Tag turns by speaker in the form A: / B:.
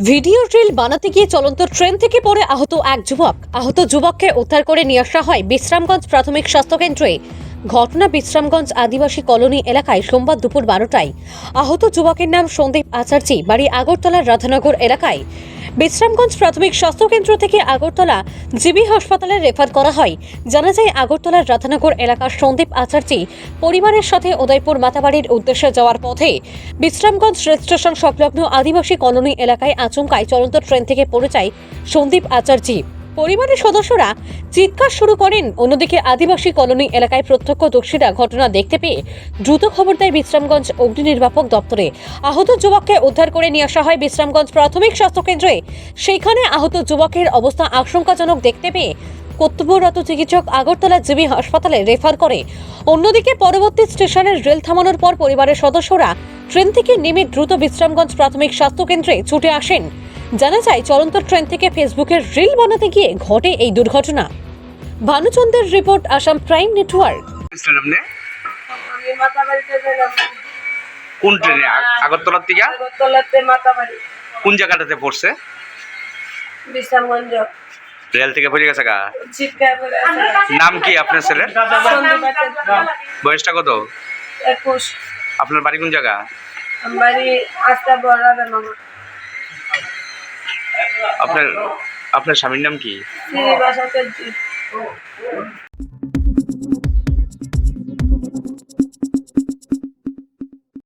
A: Video reel বানাতে গিয়ে চলন্ত ট্রেন থেকে পড়ে আহত যুবককে উদ্ধার করে নিয়ে আসা হয় বিশ্রামগঞ্জ প্রাথমিক স্বাস্থ্য কেন্দ্রে। ঘটনা বিশ্রামগঞ্জ আদিবাসী কলোনি এলাকায় সোমবার দুপুর 12টায়। আহত যুবকের নাম সন্দীপ আচার্যি, বাড়ি আগরতলার রাধানগর এলাকায়। বিশ্রামগঞ্জ প্রাথমিক স্বাস্থ্য কেন্দ্র থেকে আগরতলা জিবি হাসপাতালে রেফার করা হয়। জানা যায়, আগরতলার রাধানগর এলাকার সন্দীপ আচার্যি পরিবারের সাথে উদয়পুর মাতাবাড়ির উদ্দেশ্যে যাওয়ার পথে বিশ্রামগঞ্জ রেল স্টেশন সংলগ্ন আদিবাসী কলোনি এলাকায় আচমকায় চলন্ত ট্রেন থেকে পড়ে যায় সন্দীপ আচার্যি। পরিবারের সদস্যরা চিৎকার শুরু করেন। অন্যদিকে আদিবাসী কলোনি এলাকায় প্রত্যক্ষদর্শীরা ঘটনা দেখতে পেয়ে দ্রুত খবর দেয় বিশ্রামগঞ্জ অগ্নি নির্বাপক দপ্তরে। আহত যুবককে উদ্ধার করে নিয়ে আসা হয় বিশ্রামগঞ্জ প্রাথমিক স্বাস্থ্য কেন্দ্রে। সেইখানে আহত যুবকের অবস্থা আশঙ্কাজনক দেখতে পেয়ে কর্তব্যরত চিকিৎসক আগরতলা জিবি হাসপাতালে রেফার করে। অন্যদিকে পরবর্তী স্টেশনের রেল থামানোর পর পরিবারের সদস্যরা ট্রেন থেকে নেমে দ্রুত বিশ্রামগঞ্জ প্রাথমিক স্বাস্থ্য কেন্দ্রে ছুটে আসেন। জানা যায়, চলন্ত ট্রেন থেকে ফেসবুকের রিল বানাতে গিয়ে ঘটে এই দুর্ঘটনা। ভানুচন্দ্রের রিপোর্ট, আসাম প্রাইম নেটওয়ার্ক।
B: আপনি
C: আমি মাতাবাড়িতে গেলাম।
B: কোন ট্রেনে? আগরতলার থেকে
C: আগরতলাতে মাতাবাড়ি।
B: কোন জায়গাটাতে পড়ছে?
C: বিশ্রামগঞ্জ।
B: রেল থেকে পড়ে গেছে গা?
C: চিৎকার করে আছে।
B: নাম কি আপনার ছেলের?
C: সন্দীপ আচার্য।
B: বয়সটা কত?
C: 21।
B: আপনার বাড়ি কোন জায়গা?
C: আমার বাড়ি আস্তা বড় রাধানগর।
B: আপনার আপনার স্বামীর নাম কি?
C: শ্রীনিবাস আচার্য।